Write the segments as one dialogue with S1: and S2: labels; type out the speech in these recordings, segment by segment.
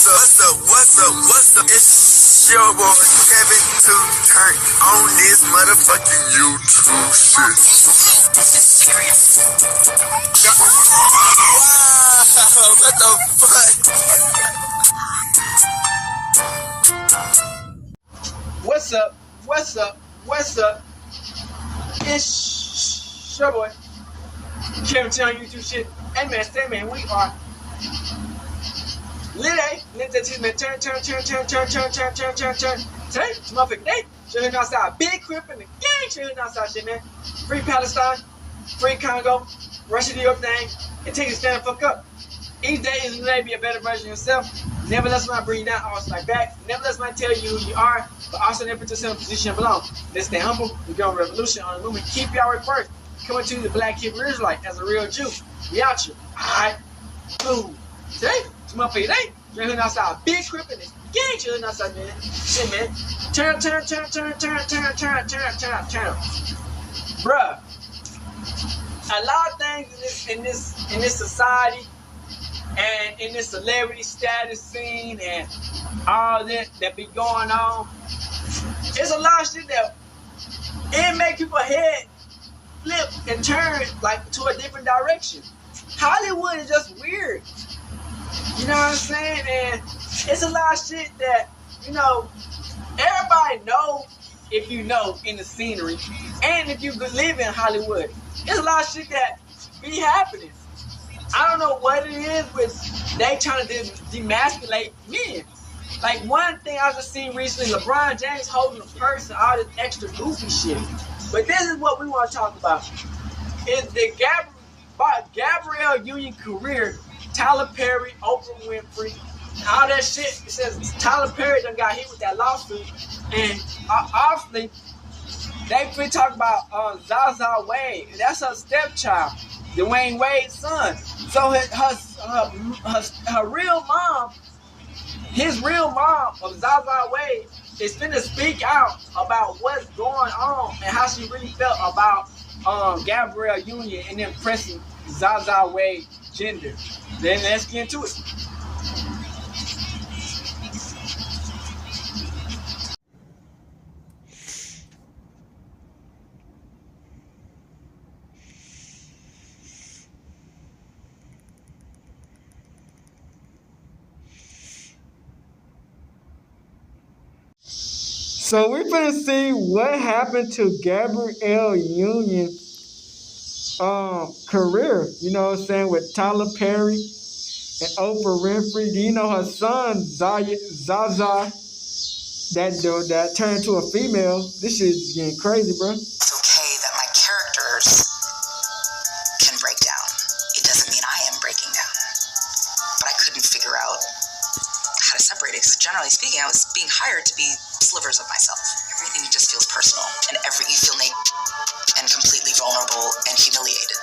S1: What's up? It's your boy Kevin to turn on this motherfucking YouTube shit. Wow, what the fuck?
S2: What's up? It's your boy Kevin to on YouTube shit. Hey man, stay man, we are lit that shit, man. Turn. Today, it's motherfucking day. Chilling outside. Big crip in the gang. Chilling outside shit, man. Free Palestine. Free Congo. Russia do your thing. And take a stand the fuck up. Each day is a day to be a better version of yourself. Never let somebody bring you down, always like back. Never let somebody tell you who you are, but also never put yourself in a position to belong. Let's stay humble. We're going revolution on the movement. Keep y'all right first. Coming to the Black Hebrew Israelite as a real Jew. We out here. Alright. Boom. Today, it's motherfucking day. Chilling outside. Big crip in this gang. Chilling outside, man. Shit, man. Turn. Bruh. A lot of things in this society and in this celebrity status scene and all that be going on. There's a lot of shit that it make people's head flip and turn like to a different direction. Hollywood is just weird. You know what I'm saying? And it's a lot of shit that, you know, everybody know if you know in the scenery and if you live in Hollywood. There's a lot of shit that be happening. I don't know what it is with they trying to demasculate men. Like one thing I just seen recently, LeBron James holding a purse and all this extra goofy shit. But this is what we want to talk about. Is the Gabrielle Union career, Tyler Perry, Oprah Winfrey, all that shit. It says Tyler Perry done got hit with that lawsuit. And obviously, they been talking about Zaza Wade. That's her stepchild, Dwayne Wade's son. So her real mom, his real mom of Zaza Wade, is finna speak out about what's going on and how she really felt about Gabrielle Union and them pressing Zaza Wade gender. Then let's get into it. So we're gonna see what happened to Gabrielle Union's career. You know what I'm saying, with Tyler Perry and Oprah Winfrey. Do you know her son Zaza that turned into a female? This shit's getting crazy, bro.
S3: It's okay that my characters can break down. It doesn't mean I am breaking down. But I couldn't figure out how to separate it because generally speaking, I was being hired to be slivers of myself. Everything just feels personal, and you feel naked and completely vulnerable and humiliated.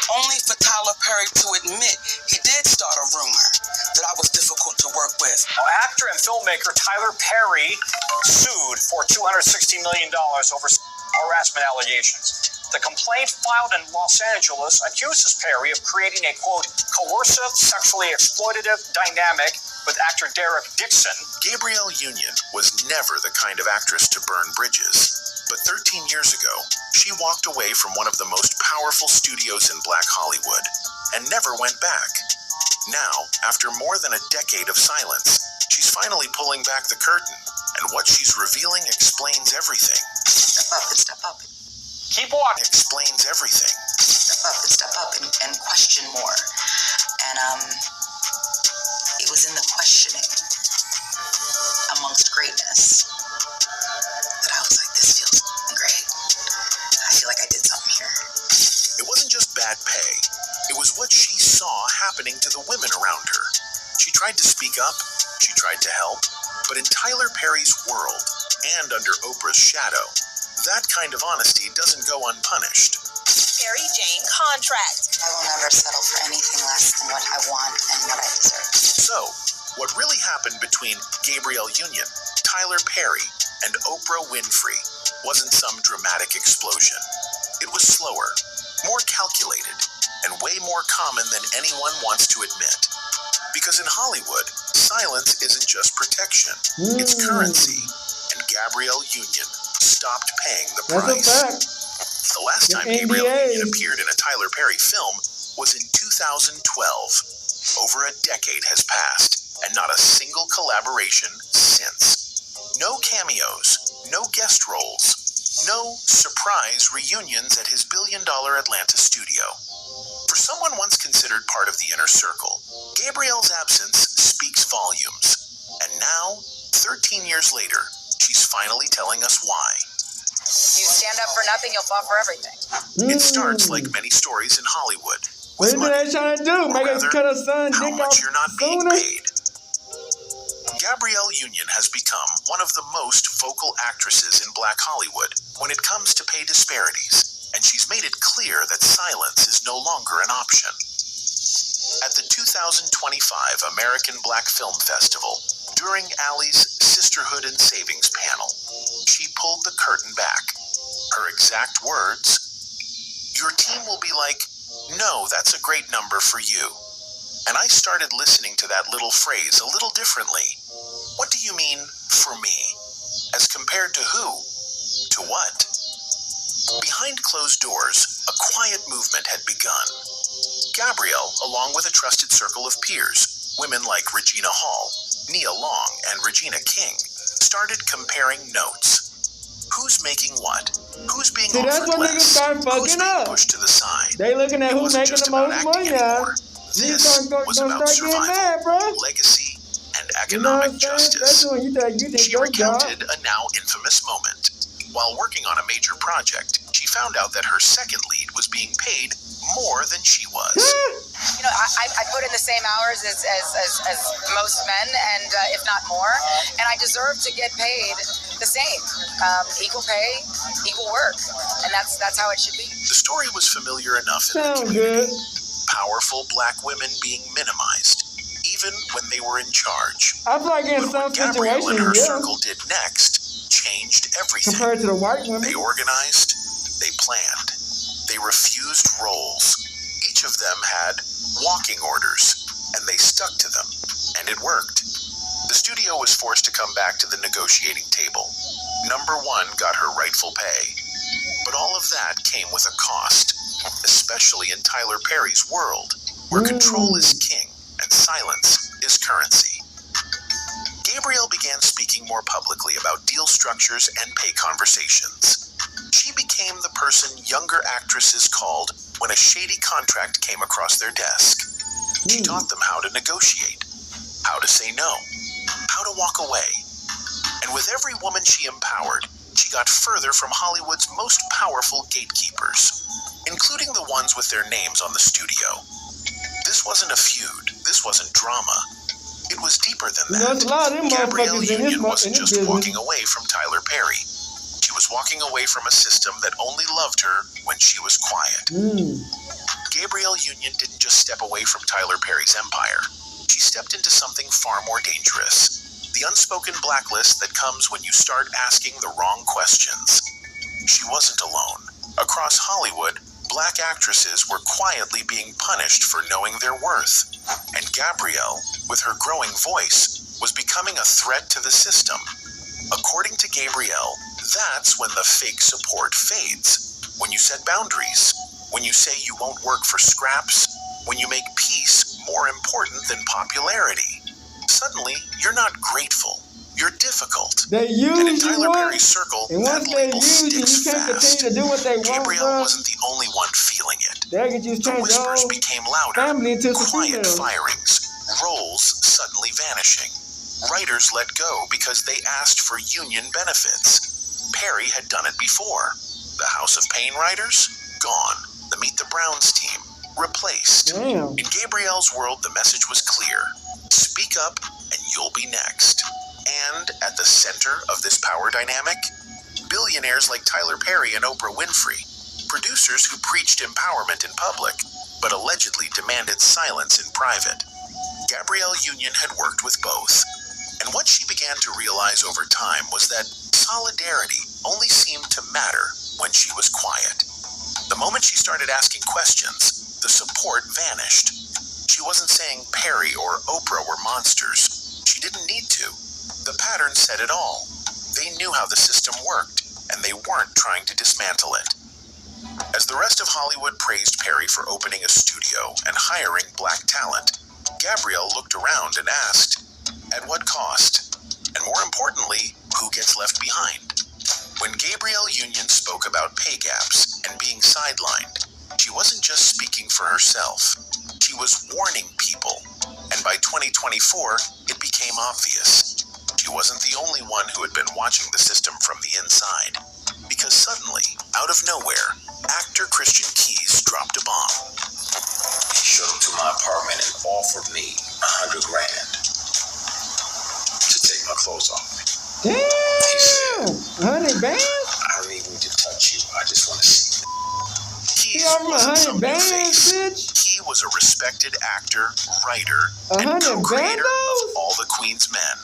S4: Only for Tyler Perry to admit he did start a rumor that I was difficult to work with.
S5: Actor and filmmaker Tyler Perry sued for $260 million over harassment allegations. The complaint filed in Los Angeles accuses Perry of creating a, quote, coercive, sexually exploitative dynamic with actor Derek Dixon.
S6: Gabrielle Union was never the kind of actress to burn bridges. But 13 years ago, she walked away from one of the most powerful studios in Black Hollywood and never went back. Now, after more than a decade of silence, she's finally pulling back the curtain, and what she's revealing explains everything.
S3: Step up and step up.
S5: Keep walking.
S6: Explains everything.
S3: Step up and question more. And it was in the questioning amongst greatness that I was like, this feels great. I feel like I did something here.
S6: It wasn't just bad pay. It was what she saw happening to the women around her. She tried to speak up. She tried to help. But in Tyler Perry's world, and under Oprah's shadow, that kind of honesty doesn't go unpunished.
S7: Perry Jane contract.
S3: I will never settle for anything less than what I want and what I deserve.
S6: So, what really happened between Gabrielle Union, Tyler Perry, and Oprah Winfrey wasn't some dramatic explosion. It was slower, more calculated, and way more common than anyone wants to admit. Because Because in Hollywood, silence isn't just protection, it's currency. And Gabrielle Union stopped paying the price.
S2: That's a fact.
S6: The last time Gabrielle Union appeared in a Tyler Perry film was in 2012. Over a decade has passed, and not a single collaboration since. No cameos, no guest roles, no surprise reunions at his billion-dollar Atlanta studio. For someone once considered part of the inner circle, Gabrielle's absence speaks volumes. And now, 13 years later, she's finally telling us why.
S3: You stand up for nothing, you'll fall for everything.
S6: It starts like many stories in Hollywood.
S2: What
S6: With
S2: are
S6: money,
S2: they trying to do?
S6: or
S2: Make us
S6: rather,
S2: cut her son
S6: how
S2: dick
S6: much
S2: off
S6: you're not being
S2: sooner?
S6: paid. Gabrielle Union has become one of the most vocal actresses in Black Hollywood when it comes to pay disparities, and she's made it clear that silence is no longer an option. At the 2025 American Black Film Festival, during Allie's Sisterhood and Savings panel, she pulled the curtain back. Her exact words, "Your team will be like, no, that's a great number for you." And I started listening to that little phrase a little differently. What do you mean, for me? As compared to who? To what? Behind closed doors, a quiet movement had begun. Gabrielle, along with a trusted circle of peers, women like Regina Hall, Nia Long, and Regina King, started comparing notes. Who's making what? Who's being
S2: See, that's
S6: offered
S2: when niggas
S6: less?
S2: start
S6: Who's
S2: fucking
S6: being
S2: up.
S6: pushed to the side?
S2: They looking at
S6: It
S2: who's
S6: wasn't
S2: making
S6: just
S2: the
S6: about
S2: most
S6: acting
S2: money now.
S6: anymore.
S2: Niggas
S6: This
S2: gonna
S6: was
S2: start
S6: about
S2: getting mad,
S6: survival,
S2: bro.
S6: legacy, and
S2: You know what
S6: economic
S2: I'm saying?
S6: justice.
S2: That's when you think you did
S6: She
S2: your job.
S6: recounted a now infamous moment. While working on a major project, she found out that her second lead was being paid more than she was.
S3: You know, I put in the same hours as most men, and if not more, and I deserve to get paid the same. Equal pay, equal work, and that's how it should be.
S6: The story was familiar enough in the
S2: Sound
S6: community.
S2: good.
S6: Powerful Black women being minimized, even when they were in charge.
S2: I feel like in
S6: But
S2: some
S6: what Gabrielle and
S2: situations,
S6: her
S2: yeah,
S6: circle did next changed everything.
S2: compared to the white women.
S6: They organized, they planned, they refused roles. Each of them had walking orders, and they stuck to them, and it worked. The studio was forced to come back to the negotiating table. Number one got her rightful pay. But all of that came with a cost, especially in Tyler Perry's world, where control is king and silence is currency. Gabrielle began speaking more publicly about deal structures and pay conversations. She became the person younger actresses called when a shady contract came across their desk. She taught them how to negotiate, how to say no, how to walk away. And with every woman she empowered, she got further from Hollywood's most powerful gatekeepers, including the ones with their names on the studio. This wasn't a feud. This wasn't drama. It was deeper than that.
S2: There's a lot of them
S6: Gabrielle
S2: motherfuckers in
S6: Union
S2: this
S6: wasn't just
S2: business.
S6: walking away from Tyler Perry. She was walking away from a system that only loved her when she was quiet. Gabrielle Union didn't just step away from Tyler Perry's empire. She stepped into something far more dangerous. The unspoken blacklist that comes when you start asking the wrong questions. She wasn't alone. Across Hollywood, Black actresses were quietly being punished for knowing their worth. And Gabrielle, with her growing voice, was becoming a threat to the system. According to Gabrielle, that's when the fake support fades. When you set boundaries, when you say you won't work for scraps, when you make peace more important than popularity. Suddenly, you're not grateful. You're difficult.
S2: They
S6: And in
S2: use you
S6: Tyler
S2: once,
S6: Perry's circle,
S2: and
S6: that
S2: once they
S6: label
S2: use you,
S6: sticks
S2: you can't
S6: fast.
S2: continue to do what they want,
S6: Gabrielle
S2: bro.
S6: wasn't the only one feeling it.
S2: They'll get you to
S6: The
S2: change your
S6: whispers
S2: whole
S6: became louder.
S2: family into some
S6: Quiet
S2: females.
S6: firings, roles suddenly vanishing. Writers let go because they asked for union benefits. Perry had done it before. The House of Pain writers? Gone. The Meet the Browns team? Replaced.
S2: Damn.
S6: In Gabrielle's world, the message was clear. Speak up and you'll be next. And at the center of this power dynamic, billionaires like Tyler Perry and Oprah Winfrey, producers who preached empowerment in public, but allegedly demanded silence in private. Gabrielle Union had worked with both. And what she began to realize over time was that solidarity only seemed to matter when she was quiet. The moment she started asking questions, the support vanished. She wasn't saying Perry or Oprah were monsters. She didn't need to. The pattern said it all. They knew how the system worked, and they weren't trying to dismantle it. As the rest of Hollywood praised Perry for opening a studio and hiring black talent, Gabrielle looked around and asked, at what cost? And more importantly, who gets left behind? When Gabrielle Union spoke about pay gaps and being sidelined, she wasn't just speaking for herself. She was warning people. And by 2024, it became obvious. She wasn't the only one who had been watching the system from the inside. Because suddenly, out of nowhere, actor Christian Keys dropped a bomb.
S8: He showed up to my apartment and offered me $100,000 to take my clothes off me.
S2: Damn!
S8: He said,
S2: $100 bands?
S8: I don't even need to touch you. I just want to see you.
S6: Keys
S2: offered
S6: wasn't some
S2: 100
S6: new
S2: bands,
S6: face.
S2: bitch?
S6: He was a respected actor, writer, and
S2: 100
S6: co-creator
S2: bandos?
S6: of All the Queen's Men,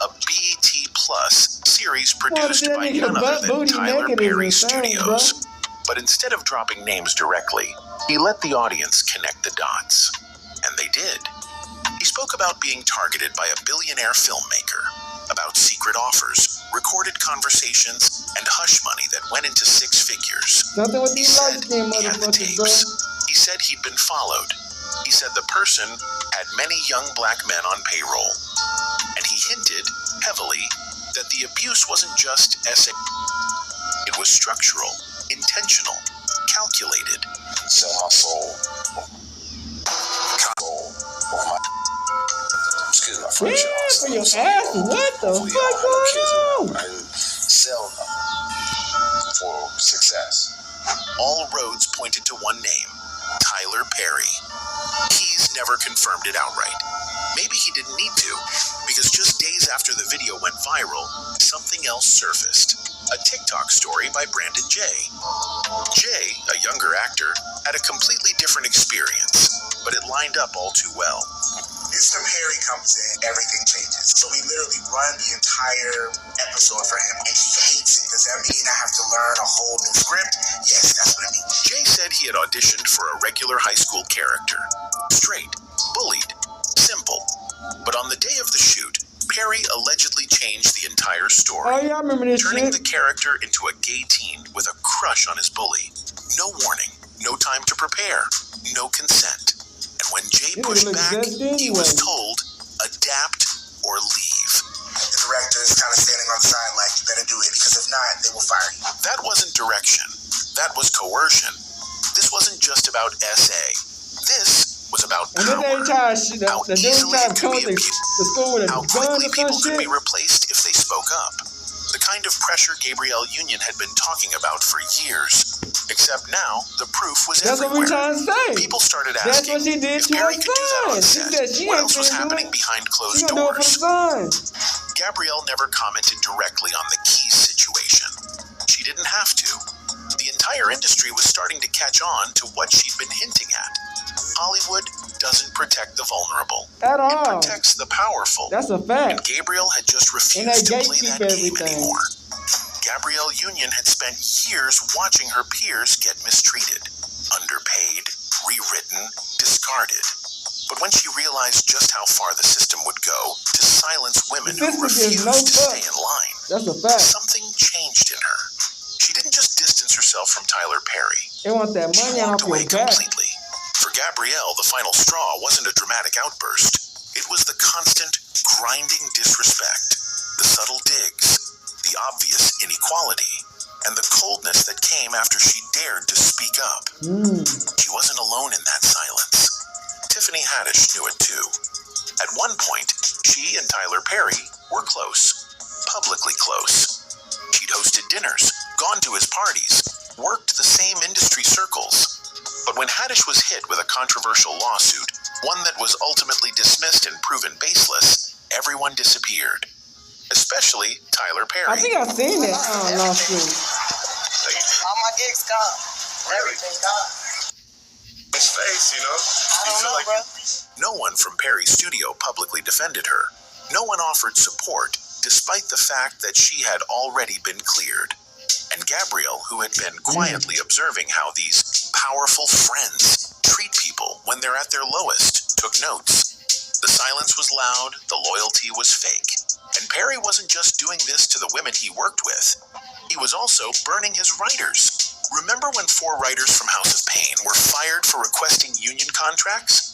S6: a BET Plus series produced
S2: that
S6: by
S2: nigga
S6: none other
S2: butt
S6: than
S2: booty
S6: Tyler
S2: naked is
S6: Perry
S2: insane,
S6: Studios.
S2: bro.
S6: But instead of dropping names directly, he let the audience connect the dots. And they did. He spoke about being targeted by a billionaire filmmaker, about secret offers, recorded conversations, and hush money that went into six figures.
S2: Something with
S6: He
S2: these
S6: said
S2: light-skinned
S6: he had the
S2: motherfuckers, bro.
S6: tapes. He said he'd been followed. He said the person had many young black men on payroll. And he hinted, heavily, that the abuse wasn't just SA. It was structural, intentional, calculated.
S8: Sell my soul. Excuse my French.
S2: Yeah, for your ass. What the fuck going on?
S8: I didn't sell nothing for success.
S6: All roads pointed to one name, Tyler Perry. Keys never confirmed it outright. Maybe he didn't need to, because just days after the video went viral, something else surfaced. A TikTok story by Brandon Jay. Jay, a younger actor, had a completely different experience, but it lined up all too well.
S9: Mr. Perry comes in, everything changes. So we literally run the entire episode for him, and he hates it. Does that mean I have to learn a whole new script? Yes, that's what it means.
S6: Jay said he had auditioned for a regular high school character. Straight, bullied, simple. But on the day of the shoot, Perry allegedly changed the entire story.
S2: Oh, yeah, I remember this
S6: turning
S2: shit.
S6: the character into a gay teen with a crush on his bully. No warning, no time to prepare, no consent. And when Jay
S2: It
S6: pushed
S2: looks
S6: back,
S2: just anyway.
S6: he was told, adapt or leave.
S9: The director is kind of standing on the side like, you better do it, because if not, they will fire you.
S6: That wasn't direction. That was coercion. This wasn't just about SA. This was about
S2: And then
S6: power.
S2: they try to
S6: How
S2: the dude
S6: easily
S2: try
S6: it
S2: to
S6: could
S2: come
S6: be
S2: to
S6: abused.
S2: the school with a
S6: How
S2: gun
S6: quickly
S2: or
S6: people
S2: some
S6: could
S2: shit.
S6: be replaced if they spoke up. The kind of pressure Gabrielle Union had been talking about for years. Except now, the proof was
S2: That's what we
S6: everywhere.
S2: trying to say.
S6: People started
S2: That's
S6: asking
S2: what she did
S6: if
S2: to her
S6: Perry could do that on
S2: son. She
S6: set.
S2: said she
S6: What
S2: ain't
S6: else was
S2: finna do
S6: happening
S2: it.
S6: behind
S2: She
S6: closed
S2: gonna do it for the
S6: doors?
S2: son.
S6: Gabrielle never commented directly on the Keys situation. She didn't have to. The entire industry was starting to catch on to what she'd been hinting at. Hollywood doesn't protect the vulnerable.
S2: At all.
S6: It protects the powerful.
S2: That's a
S6: And
S2: fact.
S6: Gabrielle had just
S2: And they
S6: refused to play
S2: gatekeep
S6: that game
S2: everything.
S6: anymore. Gabrielle Union had spent years watching her peers get mistreated, underpaid, rewritten, discarded. But when she realized just how far the system would go to silence women
S2: The
S6: who
S2: system gives
S6: refused
S2: no
S6: to stay
S2: fucks.
S6: in line,
S2: That's a fact.
S6: something changed in her. She didn't just distance herself from Tyler Perry.
S2: They want that
S6: She
S2: money off
S6: walked away
S2: your back.
S6: completely. For Gabrielle, the final straw wasn't a dramatic outburst. It was the constant, grinding disrespect, the subtle digs, the obvious inequality, and the coldness that came after she dared to speak up. She wasn't alone in that silence. Tiffany Haddish knew it too. At one point, she and Tyler Perry were close, publicly close. She'd hosted dinners, gone to his parties, worked the same industry circles. But when Haddish was hit with a controversial lawsuit, one that was ultimately dismissed and proven baseless, everyone disappeared. Especially Tyler Perry.
S2: I think I've seen that lawsuit.
S3: All my gigs gone. Everything gone.
S8: His face, you know?
S3: I don't know, bro.
S6: No one from Perry's studio publicly defended her. No one offered support, despite the fact that she had already been cleared. And Gabrielle, who had been quietly observing how these powerful friends treat people when they're at their lowest, took notes. The silence was loud, the loyalty was fake. And Perry wasn't just doing this to the women he worked with. He was also burning his writers. Remember when 4 writers from House of Pain were fired for requesting union contracts?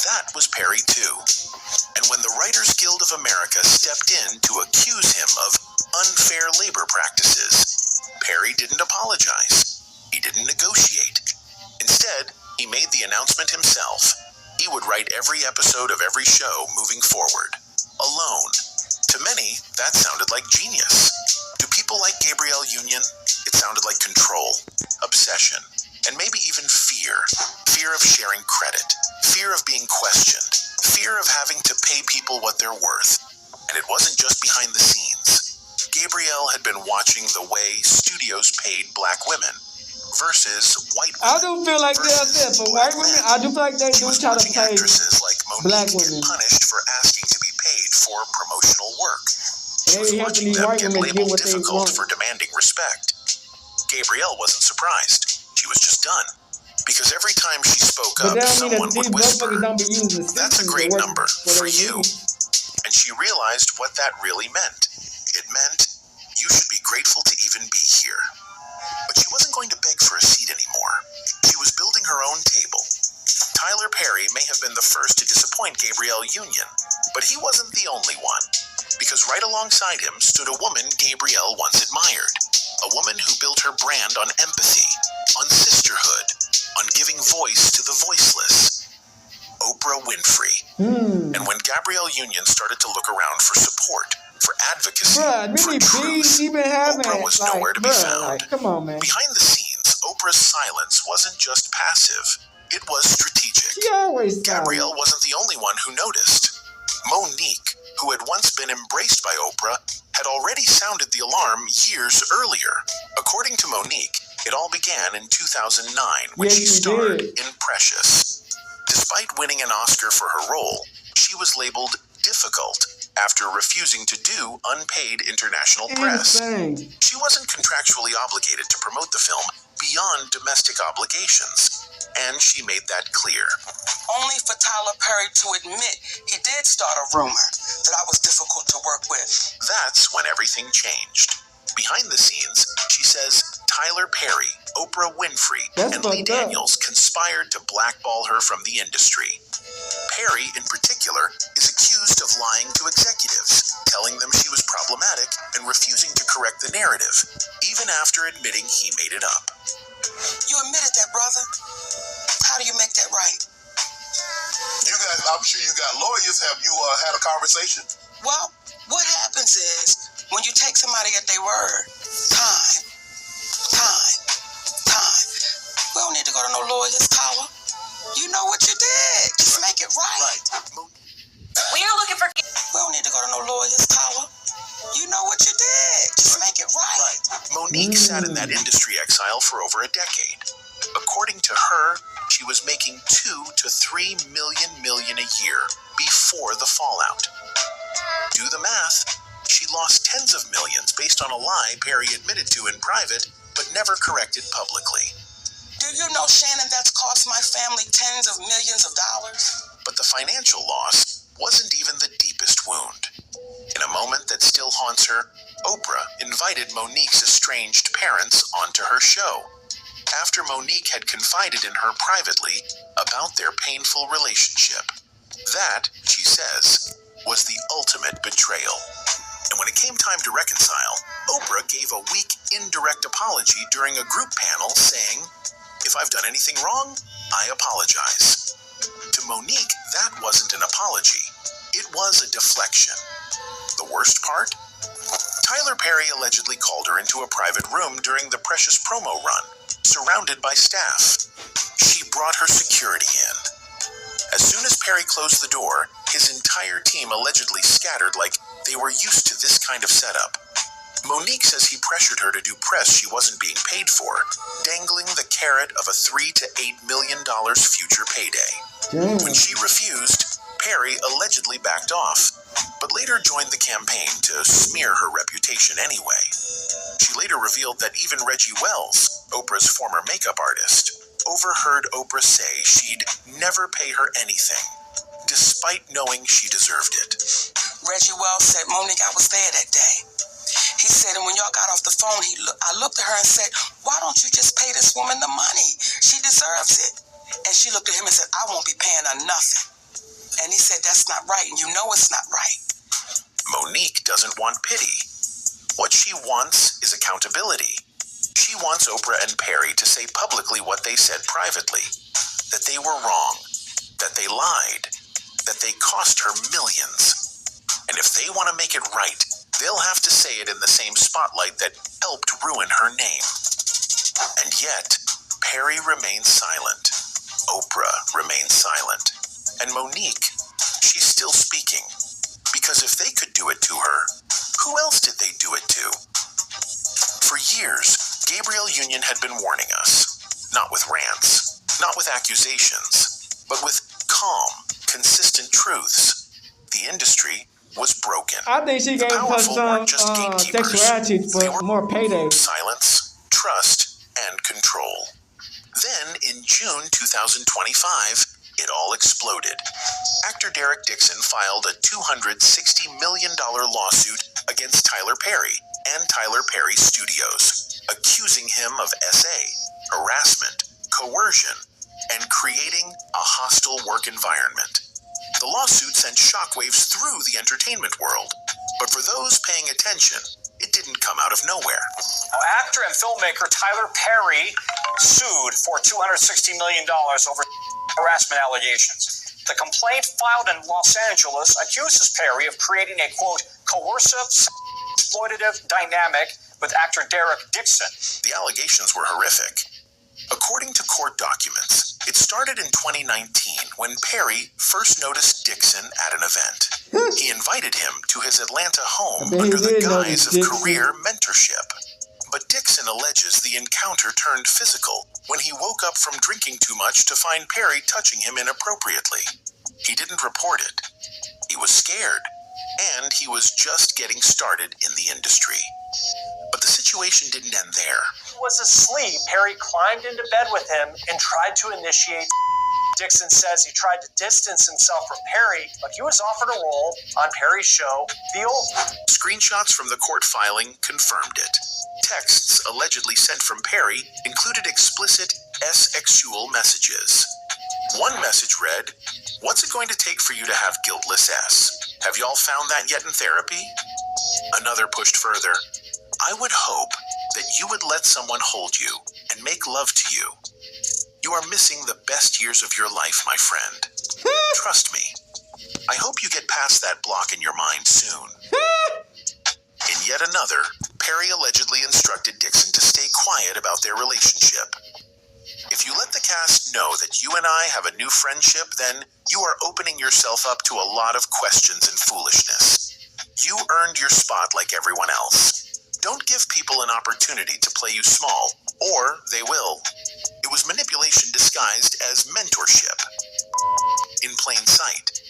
S6: That was Perry too. And when the Writers Guild of America stepped in to accuse him of unfair labor practices, Perry didn't apologize. He didn't negotiate. Instead, he made the announcement himself. He would write every episode of every show moving forward, alone. To many, that sounded like genius. To people like Gabrielle Union, it sounded like control, obsession, and maybe even fear. Fear of sharing credit, fear of being questioned, fear of having to pay people what they're worth. And it wasn't just behind the scenes. Gabrielle had been watching the way studios paid black women versus white women.
S2: I do feel like they're there for white women. I do feel like they do try to pay
S6: actresses like
S2: black
S6: Monique
S2: women.
S6: get punished for asking to be paid for promotional work. She was
S2: They have to
S6: watching
S2: be
S6: them
S2: white
S6: get
S2: women to get
S6: labeled
S2: what they
S6: difficult
S2: want.
S6: for demanding respect. Gabrielle wasn't surprised. She was just done. Because every time she spoke
S2: But
S6: up,
S2: that don't mean
S6: someone
S2: that
S6: would
S2: these
S6: whisper,
S2: motherfuckers don't be using the
S6: "That's a
S2: systems
S6: great
S2: to work
S6: number for you."
S2: need.
S6: And she realized what that really meant. It meant, you should be grateful to even be here. But she wasn't going to beg for a seat anymore. She was building her own table. Tyler Perry may have been the first to disappoint Gabrielle Union, but he wasn't the only one. Because right alongside him stood a woman Gabrielle once admired. A woman who built her brand on empathy, on sisterhood, on giving voice to the voiceless. Oprah Winfrey. And when Gabrielle Union started to look around for support, for advocacy, for truth, Oprah was nowhere to be found.
S2: Come on, man.
S6: Behind the scenes, Oprah's silence wasn't just passive, it was strategic.
S2: She always
S6: Gabrielle wasn't the only one who noticed. Monique, who had once been embraced by Oprah, had already sounded the alarm years earlier. According to Monique, it all began in 2009 when she starred in Precious. Despite winning an Oscar for her role, she was labeled difficult after refusing to do unpaid international press. She wasn't contractually obligated to promote the film beyond domestic obligations, and she made that clear.
S4: Only for Tyler Perry to admit he did start a rumor that I was difficult to work with.
S6: That's when everything changed. Behind the scenes, she says Tyler Perry, Oprah Winfrey, and Lee Daniels conspired to blackball her from the industry. Perry, in particular, is accused of lying to executives, telling them she was problematic and refusing to correct the narrative, even after admitting he made it up.
S4: You admitted that, brother. How do you make that right?
S9: You guys, I'm sure you got lawyers. Have you had a conversation?
S4: Well, what happens is, when you take somebody at their word, time. We don't need to go to no lawyers, Tyler. You know what you did. Just make it right.
S7: We are looking for...
S4: We don't need to go to no lawyers, Tyler. You know what you did. Just make it right.
S6: Monique sat in that industry exile for over a decade. According to her, she was making $2 to $3 million a year before the fallout. Do the math. She lost tens of millions based on a lie Perry admitted to in private, but never corrected publicly.
S4: Do you know, Shannon, that's cost my family tens of millions of dollars?
S6: But the financial loss wasn't even the deepest wound. In a moment that still haunts her, Oprah invited Monique's estranged parents onto her show, after Monique had confided in her privately about their painful relationship. That, she says, was the ultimate betrayal. And when it came time to reconcile, Oprah gave a weak, indirect apology during a group panel saying, "If I've done anything wrong, I apologize." To Monique, that wasn't an apology. It was a deflection. The worst part? Tyler Perry allegedly called her into a private room during the Precious promo run, surrounded by staff. She brought her security in. As soon as Perry closed the door, his entire team allegedly scattered like they were used to this kind of setup. Monique says he pressured her to do press she wasn't being paid for, dangling the carrot of a $3 to $8 million future payday. When she refused, Perry allegedly backed off, but later joined the campaign to smear her reputation anyway. She later revealed that even Reggie Wells, Oprah's former makeup artist, overheard Oprah say she'd never pay her anything, despite knowing she deserved it.
S4: Reggie Wells said, Monique, I was there that day. He said, and when y'all got off the phone, I looked at her and said, why don't you just pay this woman the money? She deserves it. And she looked at him and said, I won't be paying her nothing. And he said, that's not right, and you know it's not right.
S6: Monique doesn't want pity. What she wants is accountability. She wants Oprah and Perry to say publicly what they said privately, that they were wrong, that they lied, that they cost her millions. And if they want to make it right, they'll have to say it in the same spotlight that helped ruin her name. And yet, Perry remains silent. Oprah remains silent. And Monique, she's still speaking. Because if they could do it to her, who else did they do it to? For years, Gabrielle Union had been warning us. Not with rants, not with accusations, but with calm, consistent truths. The industry was broken.
S2: I think she gave her some sexuality for more payday.
S6: Silence, trust, and control. Then, in June 2025, it all exploded. Actor Derek Dixon filed a $260 million lawsuit against Tyler Perry and Tyler Perry Studios, accusing him of SA, harassment, coercion, and creating a hostile work environment. The lawsuit sent shockwaves through the entertainment world, but for those paying attention, it didn't come out of nowhere.
S5: Actor and filmmaker Tyler Perry sued for $260 million over harassment allegations. The complaint filed in Los Angeles accuses Perry of creating a, quote, coercive, exploitative dynamic with actor Derek Dixon.
S6: The allegations were horrific. According to court documents, it started in 2019 when Perry first noticed Dixon at an event. He invited him to his Atlanta home under the guise of career mentorship. But Dixon alleges the encounter turned physical when he woke up from drinking too much to find Perry touching him inappropriately. He didn't report it. He was scared, and he was just getting started in the industry. But the situation didn't end there.
S5: He was asleep. Perry climbed into bed with him and tried to initiate. Dixon says he tried to distance himself from Perry, but he was offered a role on Perry's show, The Oval.
S6: Screenshots from the court filing confirmed it. Texts allegedly sent from Perry included explicit S-sexual messages. One message read, "What's it going to take for you to have guiltless S? Have y'all found that yet in therapy?" Another pushed further, "I would hope that you would let someone hold you and make love to you. You are missing the best years of your life, my friend. Trust me. I hope you get past that block in your mind soon." In yet another, Perry allegedly instructed Dixon to stay quiet about their relationship. "If you let the cast know that you and I have a new friendship, then you are opening yourself up to a lot of questions and foolishness. You earned your spot like everyone else. Don't give people an opportunity to play you small, or they will." It was manipulation disguised as mentorship. In plain sight,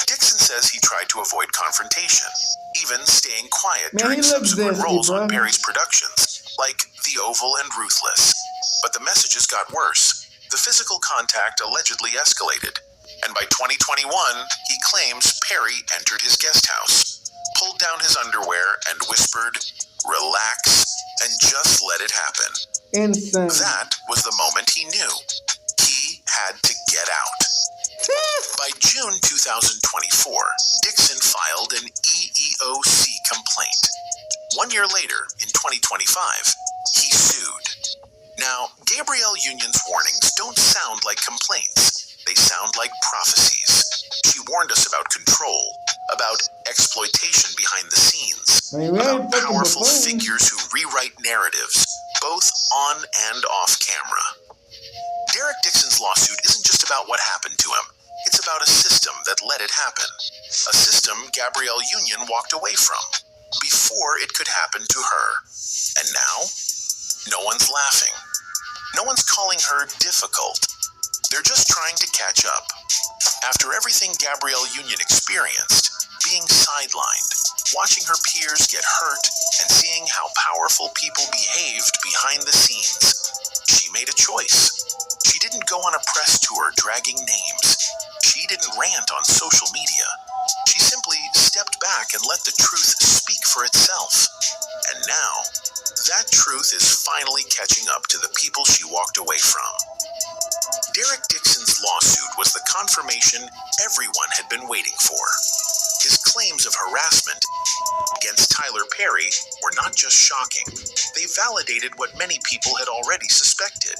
S6: Dixon says he tried to avoid confrontation, even staying quiet during subsequent roles on Perry's productions, like The Oval and Ruthless. But the messages got worse. The physical contact allegedly escalated, and by 2021, he claims Perry entered his guest house, pulled down his underwear, and whispered, "Relax, and just let it happen."
S2: Insane.
S6: That was the moment he knew. He had to get out. By June 2024, Dixon filed an EEOC complaint. 1 year later, in 2025, he sued. Now, Gabrielle Union's warnings don't sound like complaints. They sound like prophecies. She warned us about control, about exploitation behind the scenes, about powerful figures who rewrite narratives, both on and off camera. Derek Dixon's lawsuit isn't just about what happened to him. It's about a system that let it happen. A system Gabrielle Union walked away from before it could happen to her. And now, no one's laughing. No one's calling her difficult. They're just trying to catch up. After everything Gabrielle Union experienced, being sidelined, watching her peers get hurt, and seeing how powerful people behaved behind the scenes, she made a choice. She didn't go on a press tour dragging names. She didn't rant on social media. She simply stepped back and let the truth speak for itself. And now, that truth is finally catching up to the people she walked away from. Derek Dixon's lawsuit was the confirmation everyone had been waiting for. His claims of harassment against Tyler Perry were not just shocking, they validated what many people had already suspected.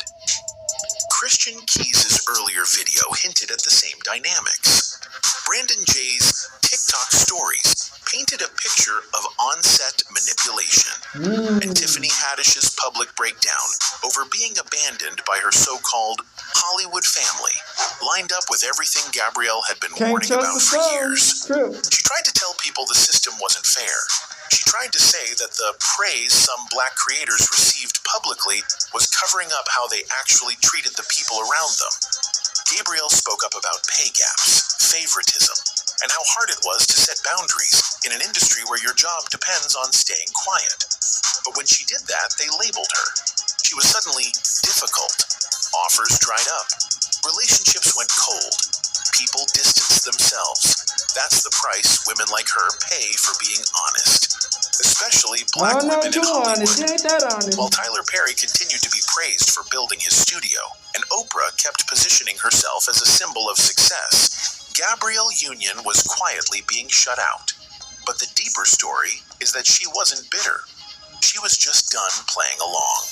S6: Christian Keyes' earlier video hinted at the same dynamics. Brandon Jay's TikTok stories painted a picture of on-set manipulation. And Tiffany Haddish's public breakdown over being abandoned by her so-called Hollywood family lined up with everything Gabrielle had been warning about for years. She tried to tell people the system wasn't fair. She tried to say that the praise some black creators received publicly was covering up how they actually treated the people around them. Gabrielle spoke up about pay gaps, favoritism, and how hard it was to set boundaries in an industry where your job depends on staying quiet. But when she did that, they labeled her. She was suddenly difficult. Offers dried up. Relationships went cold. People distanced themselves. That's the price women like her pay for being honest. Especially black women in Hollywood. While Tyler Perry continued to be praised for building his studio, and Oprah kept positioning herself as a symbol of success, Gabrielle Union was quietly being shut out. But the deeper story is that she wasn't bitter. She was just done playing along.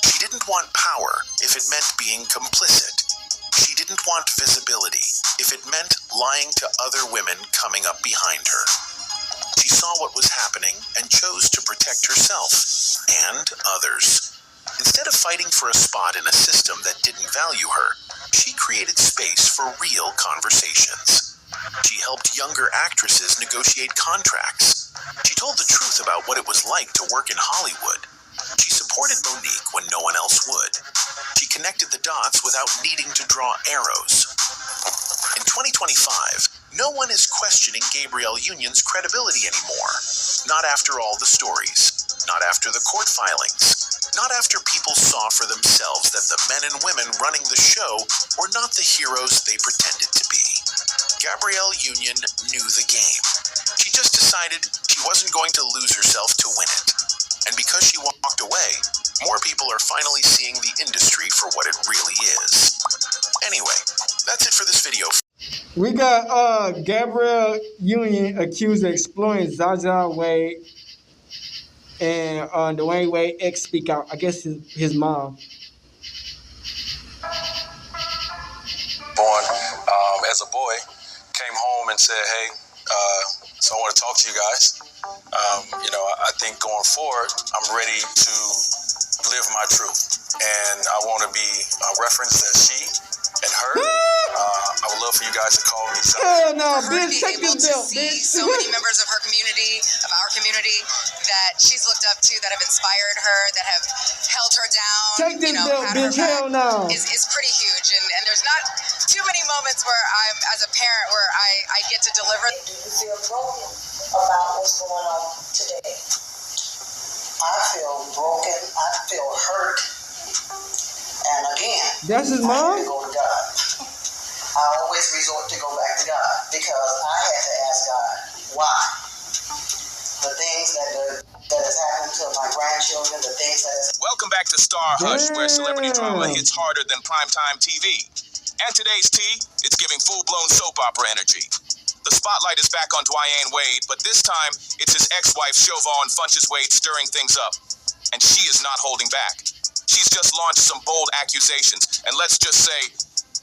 S6: She didn't want power if it meant being complicit. She didn't want visibility if it meant lying to other women coming up behind her. She saw what was happening and chose to protect herself and others. Instead of fighting for a spot in a system that didn't value her, she created space for real conversations. She helped younger actresses negotiate contracts. She told the truth about what it was like to work in Hollywood. She supported Monique when no one else would. She connected the dots without needing to draw arrows. In 2025, no one is questioning Gabrielle Union's credibility anymore. Not after all the stories. Not after the court filings. Not after people saw for themselves that the men and women running the show were not the heroes they pretended to be. Gabrielle Union knew the game. She just decided she wasn't going to lose herself to win it. And because she walked away, more people are finally seeing the industry for what it really is. Anyway, that's it for this video.
S2: We got Gabrielle Union accused of exploiting Zaza Wade and Dwayne Wade ex speak out. I guess his mom.
S10: Born as a boy, came home and said, "Hey, so I want to talk to you guys. I think going forward, I'm ready to live my truth, and I want to be referenced as she and her. I would love for you guys to call me Zaza."
S2: Hell no,
S3: For her to
S2: bitch,
S3: be
S2: take
S3: able
S2: this
S3: to
S2: belt,
S3: see
S2: bitch.
S3: so many members of her community, of our community, that she's looked up to, that have inspired her, that have held her down,
S2: Take this belt,
S3: had her
S2: bitch.
S3: back,
S2: Hell no.
S3: is pretty huge. And there's not too many moments where I'm, as a parent, where I get to deliver.
S11: Do you feel broken about what's going on today? I feel broken. I feel hurt. And again,
S2: That's his mom?
S11: I had to go to God. I always resort to go back to God because I had to ask God why. The things that has happened to my grandchildren, the things that has...
S12: Welcome back to Star Hush, where celebrity drama hits harder than primetime TV. And today's tea, it's giving full-blown soap opera energy. The spotlight is back on Dwayne Wade, but this time, it's his ex-wife, Siobhan Funches Wade, stirring things up. And she is not holding back. She's just launched some bold accusations, and let's just say,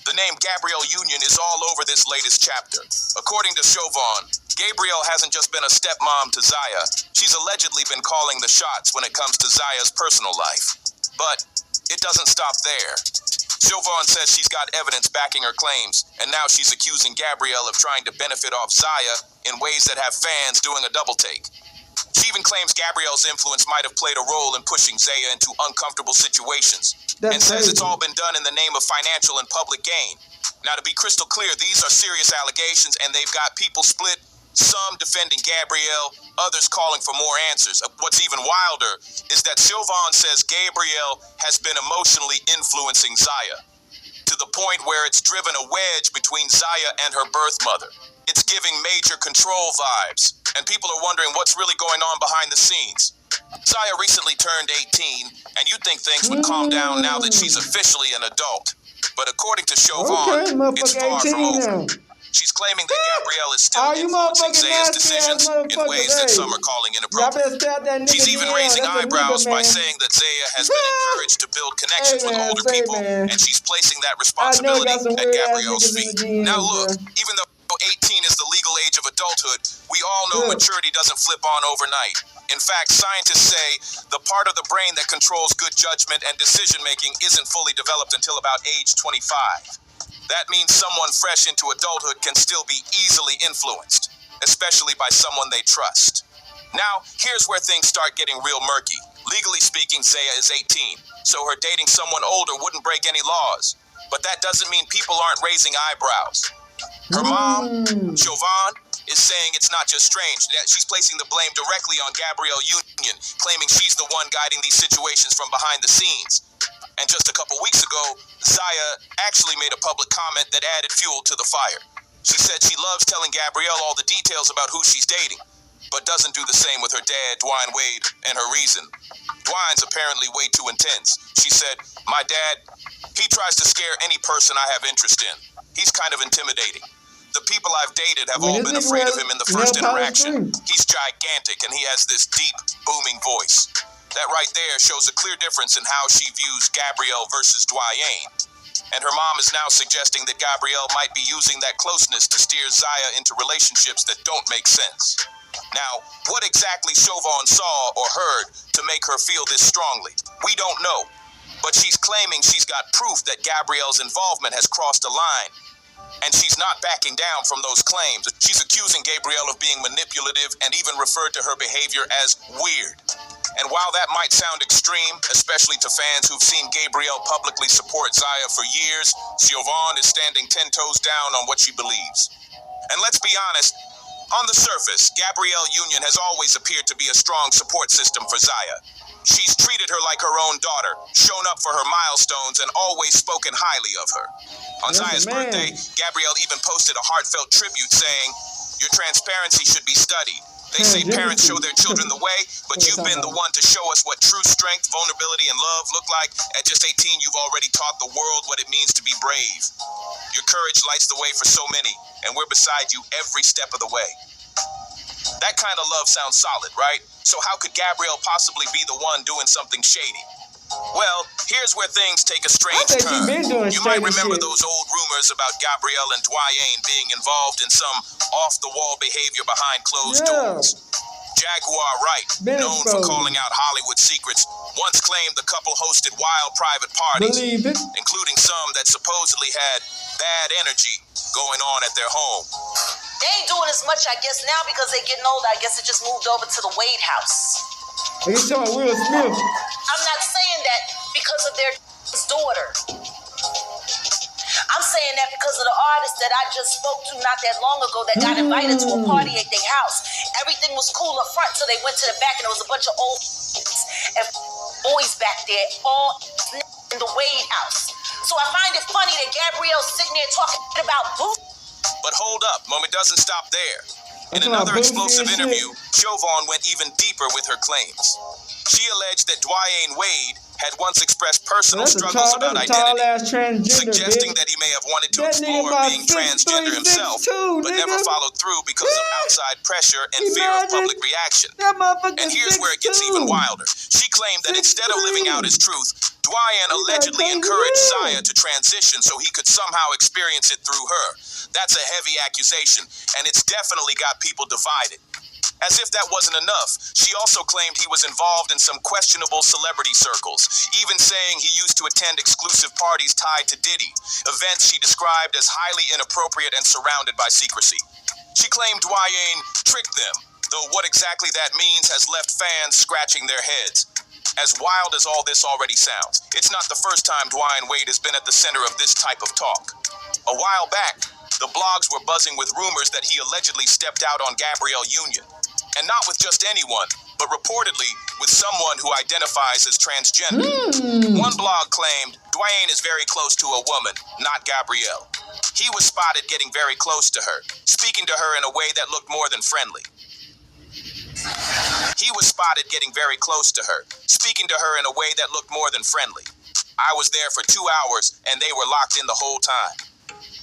S12: the name Gabrielle Union is all over this latest chapter. According to Siobhan, Gabrielle hasn't just been a stepmom to Zaya, she's allegedly been calling the shots when it comes to Zaya's personal life. But it doesn't stop there. Siobhan says she's got evidence backing her claims, and now she's accusing Gabrielle of trying to benefit off Zaya in ways that have fans doing a double take. She even claims Gabrielle's influence might have played a role in pushing Zaya into uncomfortable situations, and says it's all been done in the name of financial and public gain. Now, to be crystal clear, these are serious allegations, and they've got people split, some defending Gabrielle, others calling for more answers. What's even wilder is that Siobhan says Gabrielle has been emotionally influencing Zaya. to the point where it's driven a wedge between Zaya and her birth mother. It's giving major control vibes, and people are wondering what's really going on behind the scenes. Zaya recently turned 18, and you'd think things would calm down now that she's officially an adult. But according to Chauvin, it's far from over. She's claiming that Gabrielle is still influencing Zaya's decisions in ways that some are calling inappropriate. She's even raising eyebrows by saying that Zaya has been encouraged to build connections with older people, and she's placing that responsibility at Gabrielle's feet. Now look, even though 18 is the legal age of adulthood, we all know maturity doesn't flip on overnight. In fact, scientists say the part of the brain that controls good judgment and decision-making isn't fully developed until about age 25. That means someone fresh into adulthood can still be easily influenced, especially by someone they trust. Now, here's where things start getting real murky. Legally speaking, Zaya is 18, so her dating someone older wouldn't break any laws. But that doesn't mean people aren't raising eyebrows. Her mom, Chauvin, is saying it's not just strange, that she's placing the blame directly on Gabrielle Union, claiming she's the one guiding these situations from behind the scenes. And just a couple weeks ago, Zaya actually made a public comment that added fuel to the fire. She said she loves telling Gabrielle all the details about who she's dating, but doesn't do the same with her dad, Dwayne Wade, and her reason. Dwayne's apparently way too intense. She said, "My dad, he tries to scare any person I have interest in. He's kind of intimidating. The people I've dated have all been afraid of him in the first interaction. He's gigantic, and he has this deep, booming voice." That right there shows a clear difference in how she views Gabrielle versus Dwayne. And her mom is now suggesting that Gabrielle might be using that closeness to steer Zaya into relationships that don't make sense. Now, what exactly Chauvin saw or heard to make her feel this strongly? We don't know. But she's claiming she's got proof that Gabrielle's involvement has crossed a line. And she's not backing down from those claims. She's accusing Gabrielle of being manipulative and even referred to her behavior as weird. And while that might sound extreme, especially to fans who've seen Gabrielle publicly support Zaya for years, Chauvin is standing 10 toes down on what she believes. And let's be honest, on the surface, Gabrielle Union has always appeared to be a strong support system for Zaya. She's treated her like her own daughter, shown up for her milestones, and always spoken highly of her. On Zaya's birthday, Gabrielle even posted a heartfelt tribute saying, "Your transparency should be studied. They say parents show their children the way, but you've been the one to show us what true strength, vulnerability, and love look like. At just 18, you've already taught the world what it means to be brave. Your courage lights the way for so many, and we're beside you every step of the way." That kind of love sounds solid, right? So how could Gabrielle possibly be the one doing something shady? Well, here's where things take a strange turn. You might remember those old rumors about Gabrielle and Dwayne being involved in some off-the-wall behavior behind closed doors. Jaguar Wright, known for calling out Hollywood secrets, once claimed the couple hosted wild private parties, including some that supposedly had bad energy going on at their home.
S7: They ain't doing as much, I guess, now because they're getting older. I guess it just moved over to the Wade house.
S13: He's talking Will Smith.
S7: I'm not saying that because of their daughter. I'm saying that because of the artist that I just spoke to not that long ago that got invited to a party at their house. Everything was cool up front, so they went to the back and there was a bunch of old and boys back there, all in the Wade house. So I find it funny that Gabrielle's sitting there talking about boo.
S12: But hold up, Moment doesn't stop there. In another explosive interview, Chauvin went even deeper with her claims. She alleged that Dwayne Wade had once expressed personal struggles about identity, suggesting that he may have wanted to explore being transgender himself, but never followed through because of outside pressure and fear of public reaction. And here's where it gets even wilder. She claimed that instead of living out his truth, Dwayne allegedly encouraged Zaya to transition so he could somehow experience it through her. That's a heavy accusation, and it's definitely got people divided. As if that wasn't enough, she also claimed he was involved in some questionable celebrity circles, even saying he used to attend exclusive parties tied to Diddy, events she described as highly inappropriate and surrounded by secrecy. She claimed Dwayne tricked them, though what exactly that means has left fans scratching their heads. As wild as all this already sounds, it's not the first time Dwayne Wade has been at the center of this type of talk. A while back, the blogs were buzzing with rumors that he allegedly stepped out on Gabrielle Union. And not with just anyone, but reportedly with someone who identifies as transgender. One blog claimed Dwayne is very close to a woman, not Gabrielle. He was spotted getting very close to her, speaking to her in a way that looked more than friendly. He was spotted getting very close to her, speaking to her in a way that looked more than friendly. I was there for 2 hours, and they were locked in the whole time.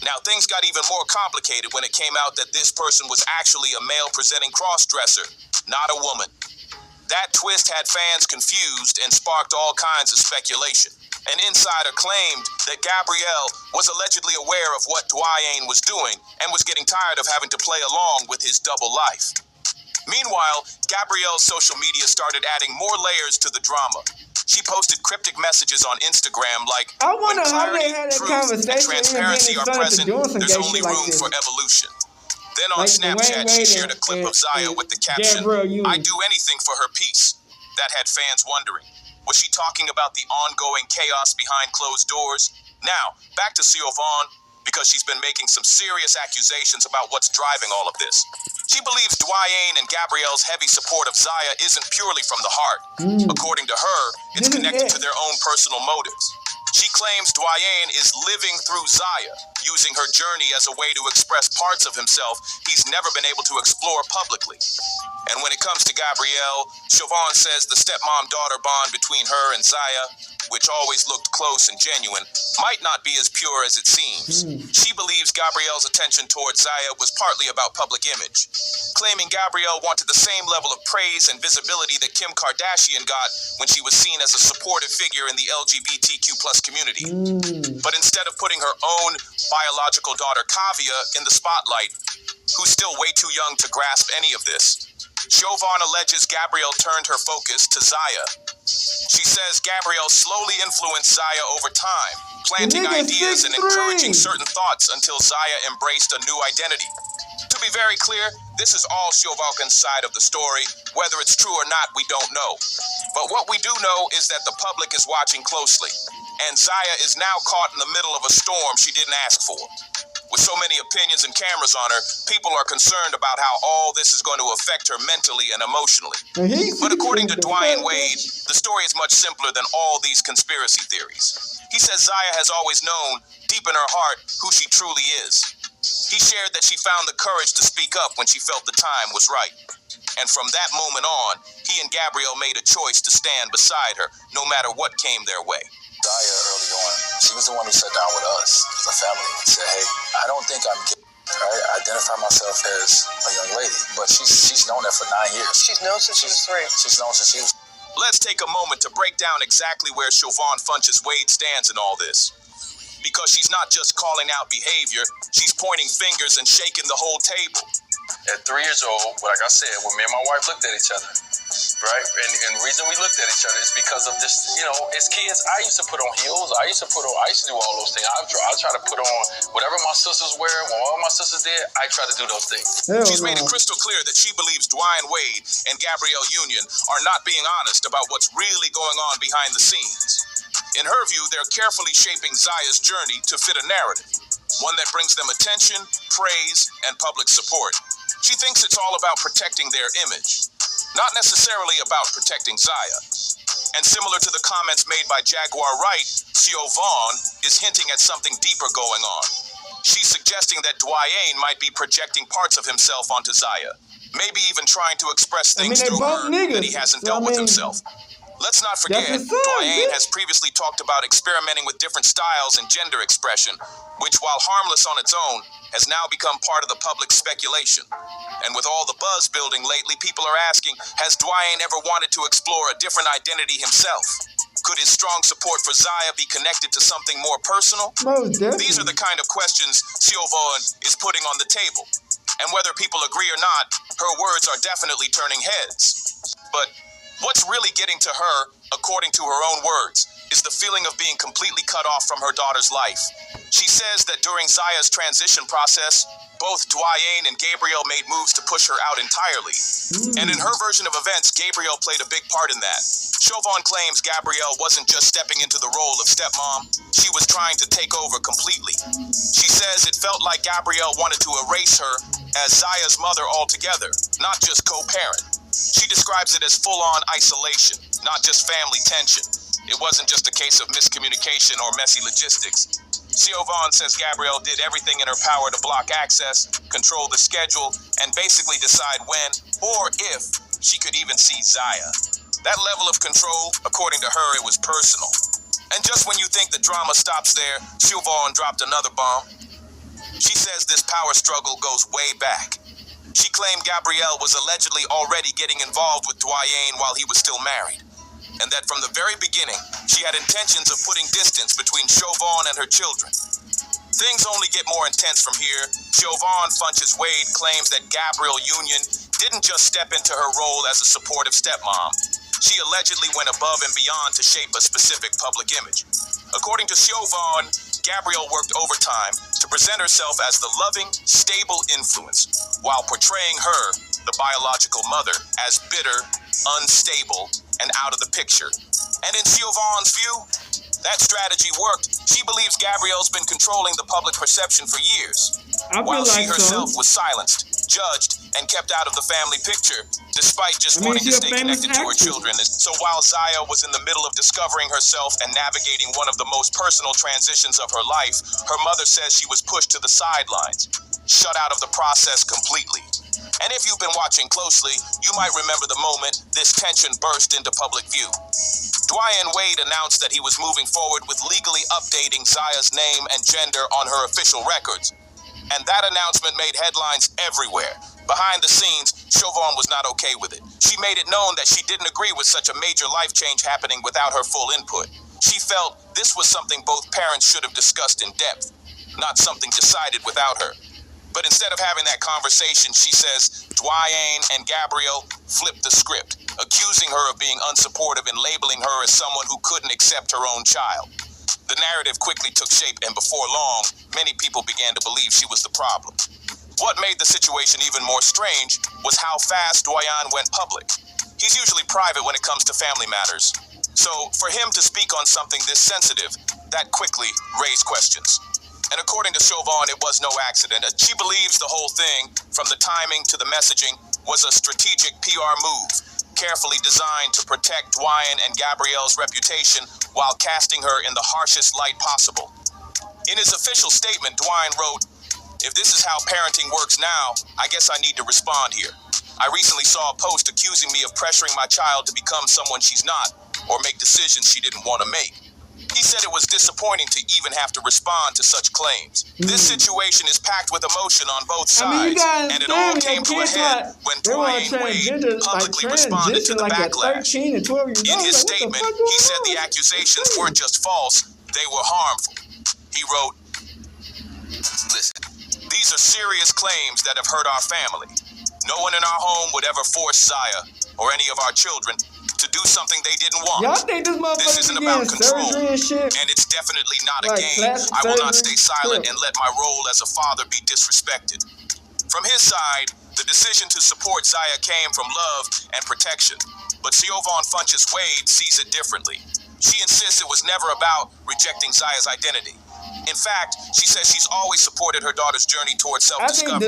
S12: Now, things got even more complicated when it came out that this person was actually a male-presenting cross-dresser, not a woman. That twist had fans confused and sparked all kinds of speculation. An insider claimed that Gabrielle was allegedly aware of what Dwayne was doing and was getting tired of having to play along with his double life. Meanwhile, Gabrielle's social media started adding more layers to the drama. She posted cryptic messages on Instagram like,
S13: I wonder
S12: when
S13: how they
S12: clarity,
S13: had that
S12: truth, and
S13: conversation
S12: transparency are present, there's only room for evolution. Then on
S13: Like
S12: Snapchat, she shared a clip of Zaya with the caption,
S13: Gabrielle,
S12: "I'd do anything for her peace." That had fans wondering. Was she talking about the ongoing chaos behind closed doors? Now, back to Siobhan, because she's been making some serious accusations about what's driving all of this. She believes Dwayne and Gabrielle's heavy support of Zaya isn't purely from the heart. According to her, it's connected to their own personal motives. She claims Dwayne is living through Zaya, using her journey as a way to express parts of himself he's never been able to explore publicly. And when it comes to Gabrielle, Siobhan says the stepmom-daughter bond between her and Zaya, which always looked close and genuine, might not be as pure as it seems. She believes Gabrielle's attention towards Zaya was partly about public image, claiming Gabrielle wanted the same level of praise and visibility that Kim Kardashian got when she was seen as a supportive figure in the LGBTQ+ community. But instead of putting her own biological daughter Kavya in the spotlight, who's still way too young to grasp any of this, Siobhan alleges Gabrielle turned her focus to Zaya. She says Gabrielle slowly influenced Zaya over time, planting ideas and encouraging certain thoughts until Zaya embraced a new identity. To be very clear, this is all Siobhan's side of the story. Whether it's true or not, we don't know. But what we do know is that the public is watching closely, and Zaya is now caught in the middle of a storm she didn't ask for. With so many opinions and cameras on her, people are concerned about how all this is going to affect her mentally and emotionally. But according to Dwayne Wade, the story is much simpler than all these conspiracy theories. He says Zaya has always known, deep in her heart, who she truly is. He shared that she found the courage to speak up when she felt the time was right. And from that moment on, he and Gabrielle made a choice to stand beside her, no matter what came their way.
S10: Zaya, early on, she was the one who sat down with us as a family and said, hey, I don't think I'm gay. I identify myself as a young lady, but she's known that for 9 years. She's known since she was 3. She's known since she was...
S12: Let's take a moment to break down exactly where Siobhan Funches Wade stands in all this. Because she's not just calling out behavior, she's pointing fingers and shaking the whole table.
S10: At 3 years old, like I said, when me and my wife looked at each other, right? And the reason we looked at each other is because of this, you know, as kids, I used to put on heels. I used to do all those things. I try to put on whatever my sisters wear. When all my sisters did, I try to do those things.
S12: She's made it crystal clear that she believes Dwayne Wade and Gabrielle Union are not being honest about what's really going on behind the scenes. In her view, they're carefully shaping Zaya's journey to fit a narrative, one that brings them attention, praise, and public support. She thinks it's all about protecting their image, not necessarily about protecting Zaya. And similar to the comments made by Jaguar Wright, Siobhan is hinting at something deeper going on. She's suggesting that Dwayne might be projecting parts of himself onto Zaya, maybe even trying to express things through her that he hasn't dealt with himself. Let's not forget, Dwayne has previously talked about experimenting with different styles and gender expression, which, while harmless on its own, has now become part of the public speculation. And with all the buzz building lately, people are asking, has Dwayne ever wanted to explore a different identity himself? Could his strong support for Zaya be connected to something more personal? These are the kind of questions Siobhan is putting on the table. And whether people agree or not, her words are definitely turning heads. But what's really getting to her, according to her own words, is the feeling of being completely cut off from her daughter's life. She says that during Zaya's transition process, both Dwayne and Gabrielle made moves to push her out entirely. And in her version of events, Gabrielle played a big part in that. Siobhan claims Gabrielle wasn't just stepping into the role of stepmom, she was trying to take over completely. She says it felt like Gabrielle wanted to erase her as Zaya's mother altogether, not just co-parent. She describes it as full-on isolation, not just family tension. It wasn't just a case of miscommunication or messy logistics. Siobhan says Gabrielle did everything in her power to block access, control the schedule, and basically decide when or if she could even see Zaya. That level of control, according to her, it was personal. And just when you think the drama stops there, Siobhan dropped another bomb. She says this power struggle goes way back. She claimed Gabrielle was allegedly already getting involved with Dwayne while he was still married, and that from the very beginning, she had intentions of putting distance between Siobhan and her children. Things only get more intense from here. Siobhan Funches Wade claims that Gabrielle Union didn't just step into her role as a supportive stepmom. She allegedly went above and beyond to shape a specific public image. According to Siobhan, Gabrielle worked overtime to present herself as the loving, stable influence, while portraying her, the biological mother, as bitter, unstable, and out of the picture. And in Siobhan's view, that strategy worked. She believes Gabrielle's been controlling the public perception for years, while she herself was silenced, judged, and kept out of the family picture, despite just wanting to stay connected to her children. So while Zaya was in the middle of discovering herself and navigating one of the most personal transitions of her life, her mother says she was pushed to the sidelines, shut out of the process completely. And if you've been watching closely, you might remember the moment this tension burst into public view. Dwayne Wade announced that he was moving forward with legally updating Zaya's name and gender on her official records. And that announcement made headlines everywhere. Behind the scenes, Siobhan was not okay with it. She made it known that she didn't agree with such a major life change happening without her full input. She felt this was something both parents should have discussed in depth, not something decided without her. But instead of having that conversation, she says Dwayne and Gabrielle flipped the script, accusing her of being unsupportive and labeling her as someone who couldn't accept her own child. The narrative quickly took shape, and before long, many people began to believe she was the problem. What made the situation even more strange was how fast Dwayne went public. He's usually private when it comes to family matters. So for him to speak on something this sensitive, that quickly raised questions. And according to Siobhan, it was no accident. She believes the whole thing, from the timing to the messaging, was a strategic PR move, carefully designed to protect Dwayne and Gabrielle's reputation while casting her in the harshest light possible. In his official statement, Dwayne wrote, "If this is how parenting works now, I guess I need to respond here. I recently saw a post accusing me of pressuring my child to become someone she's not or make decisions she didn't want to make." He said it was disappointing to even have to respond to such claims. This situation is packed with emotion on both sides, and it all came to a head when Dwayne Wade publicly responded to the backlash. In his statement, he said the accusations weren't just false, they were harmful. He wrote, "Listen, these are serious claims that have hurt our family. No one in our home would ever force Zaya or any of our children to do something they didn't want.
S13: Y'all think
S12: This isn't about control, and it's definitely not a game. I will not stay silent and let my role as a father be disrespected." From his side, the decision to support Zaya came from love and protection, but Siobhan Funches Wade sees it differently. She insists it was never about rejecting Zaya's identity. In fact, she says she's always supported her daughter's journey towards self-discovery.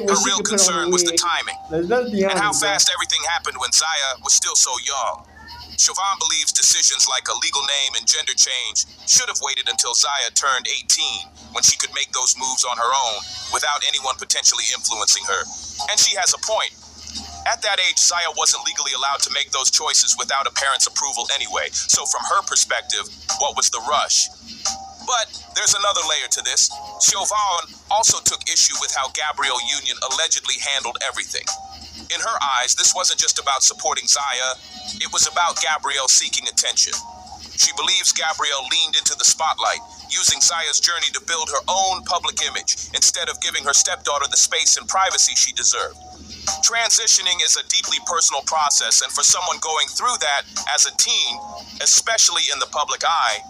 S12: Her real concern was the timing and how fast everything happened when Zaya was still so young. Siobhan believes decisions like a legal name and gender change should have waited until Zaya turned 18, when she could make those moves on her own without anyone potentially influencing her. And she has a point. At that age, Zaya wasn't legally allowed to make those choices without a parent's approval anyway. So from her perspective, what was the rush? But there's another layer to this. Siobhan also took issue with how Gabrielle Union allegedly handled everything. In her eyes, this wasn't just about supporting Zaya, it was about Gabrielle seeking attention. She believes Gabrielle leaned into the spotlight, using Zaya's journey to build her own public image, instead of giving her stepdaughter the space and privacy she deserved. Transitioning is a deeply personal process, and for someone going through that as a teen, especially in the public eye,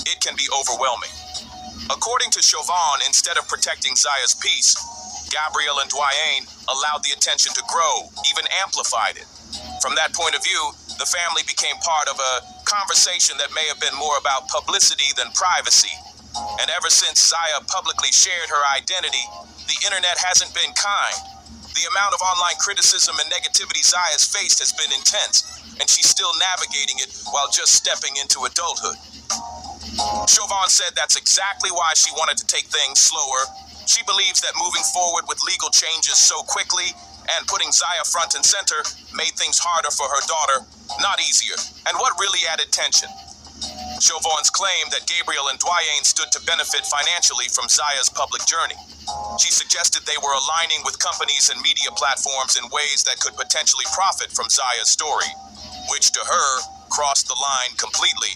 S12: it can be overwhelming. According to Siobhan, instead of protecting Zaya's peace, Gabrielle and Dwayne allowed the attention to grow, even amplified it. From that point of view, the family became part of a conversation that may have been more about publicity than privacy. And ever since Zaya publicly shared her identity, the internet hasn't been kind. The amount of online criticism and negativity Zaya's faced has been intense, and she's still navigating it while just stepping into adulthood. Chauvin said that's exactly why she wanted to take things slower. She believes that moving forward with legal changes so quickly and putting Zaya front and center made things harder for her daughter, not easier. And what really added tension? Chauvin's claim that Gabrielle and Dwayne stood to benefit financially from Zaya's public journey. She suggested they were aligning with companies and media platforms in ways that could potentially profit from Zaya's story, which to her crossed the line completely.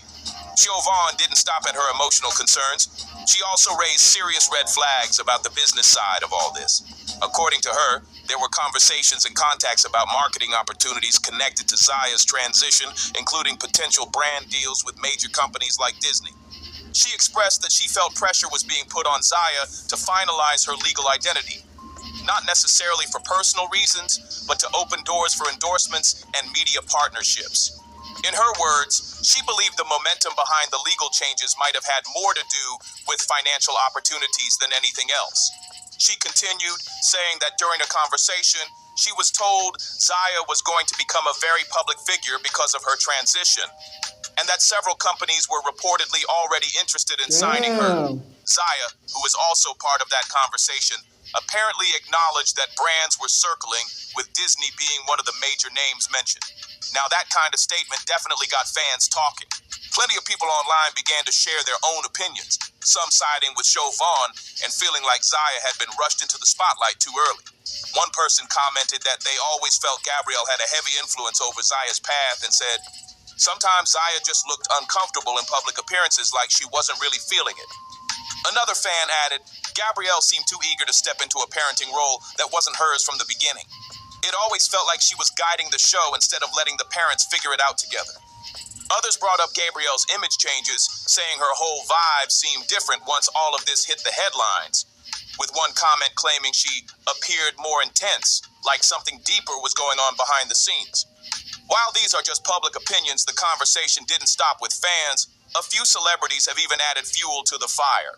S12: Chauvin didn't stop at her emotional concerns. She also raised serious red flags about the business side of all this. According to her, there were conversations and contacts about marketing opportunities connected to Zaya's transition, including potential brand deals with major companies like Disney. She expressed that she felt pressure was being put on Zaya to finalize her legal identity, not necessarily for personal reasons, but to open doors for endorsements and media partnerships. In her words, she believed the momentum behind the legal changes might have had more to do with financial opportunities than anything else. She continued, saying that during a conversation, she was told Zaya was going to become a very public figure because of her transition, and that several companies were reportedly already interested in signing her. Zaya, who was also part of that conversation, apparently acknowledged that brands were circling, with Disney being one of the major names mentioned. Now that kind of statement definitely got fans talking. Plenty of people online began to share their own opinions, some siding with Chauvin and feeling like Zaya had been rushed into the spotlight too early. One person commented that they always felt Gabrielle had a heavy influence over Zaya's path and said, sometimes Zaya just looked uncomfortable in public appearances, like she wasn't really feeling it. Another fan added, Gabrielle seemed too eager to step into a parenting role that wasn't hers from the beginning. It always felt like she was guiding the show instead of letting the parents figure it out together. Others brought up Gabrielle's image changes, saying her whole vibe seemed different once all of this hit the headlines, with one comment claiming she appeared more intense, like something deeper was going on behind the scenes. While these are just public opinions, the conversation didn't stop with fans. A few celebrities have even added fuel to the fire.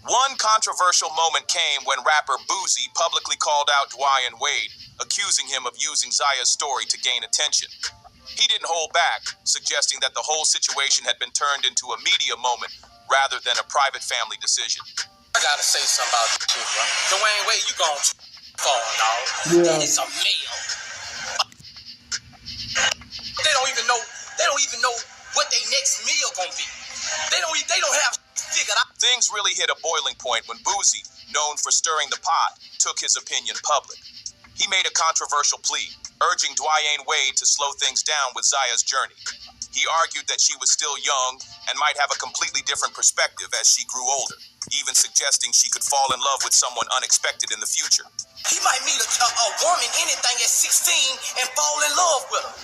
S12: One controversial moment came when rapper Boosie publicly called out Dwayne Wade, accusing him of using Zaya's story to gain attention. He didn't hold back, suggesting that the whole situation had been turned into a media moment rather than a private family decision.
S4: I gotta say something about this shit, bro. Dwayne Wade, you going too far, dog.
S13: Yeah.
S4: That is a male. They don't even know what their next meal gonna be. They don't have figured out.
S12: Things really hit a boiling point when Boosie, known for stirring the pot, took his opinion public. He made a controversial plea, urging Dwayne Wade to slow things down with Zaya's journey. He argued that she was still young and might have a completely different perspective as she grew older, even suggesting she could fall in love with someone unexpected in the future.
S4: He might meet a woman, anything at 16, and fall in love with her.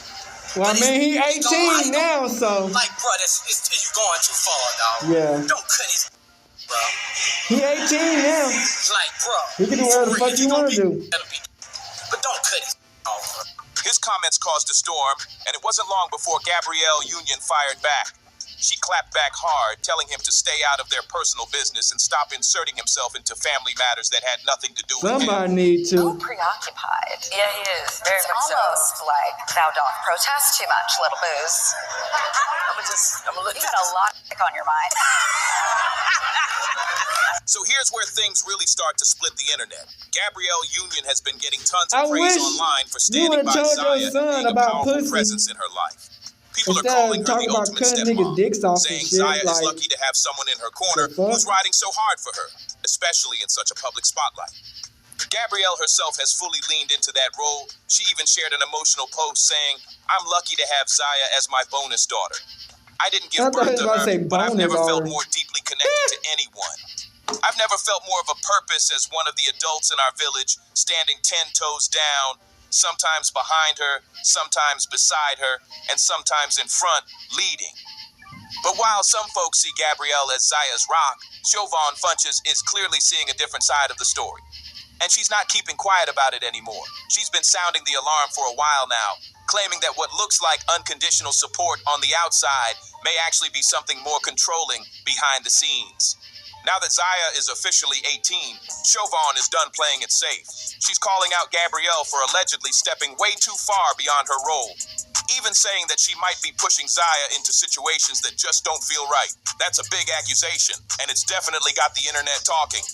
S13: Well, I mean, he 18 now, so.
S4: Like, bro, you going too far, dog.
S13: Yeah.
S4: Don't cut his, bro.
S13: He 18 now.
S4: Like, bro.
S13: He can do whatever the fuck you want to do.
S4: But don't cut his off, bro.
S12: His comments caused a storm, and it wasn't long before Gabrielle Union fired back. She clapped back hard, telling him to stay out of their personal business and stop inserting himself into family matters that had nothing to do with him.
S13: Somebody need to.
S3: Preoccupied.
S14: Yeah, he is. Very much
S3: Almost like thou doth protest too much, little booze.
S14: I'm a little.
S3: You got a lot on your mind.
S12: So here's where things really start to split the internet. Gabrielle Union has been getting tons of praise online for standing by Zaya and being a powerful presence in her life. People are calling her the ultimate stepmom, saying Zaya is lucky to have someone in her corner who's riding so hard for her, especially in such a public spotlight. Gabrielle herself has fully leaned into that role. She even shared an emotional post saying, I'm lucky to have Zaya as my bonus daughter. I didn't give birth to her, but I've never felt more deeply connected to anyone. I've never felt more of a purpose as one of the adults in our village, standing 10 toes down, sometimes behind her, sometimes beside her, and sometimes in front, leading. But while some folks see Gabrielle as Zaya's rock, Chauvin Funches is clearly seeing a different side of the story. And she's not keeping quiet about it anymore. She's been sounding the alarm for a while now, claiming that what looks like unconditional support on the outside may actually be something more controlling behind the scenes. Now that Zaya is officially 18, Chauvin is done playing it safe. She's calling out Gabrielle for allegedly stepping way too far beyond her role, even saying that she might be pushing Zaya into situations that just don't feel right. That's a big accusation, and it's definitely got the internet talking.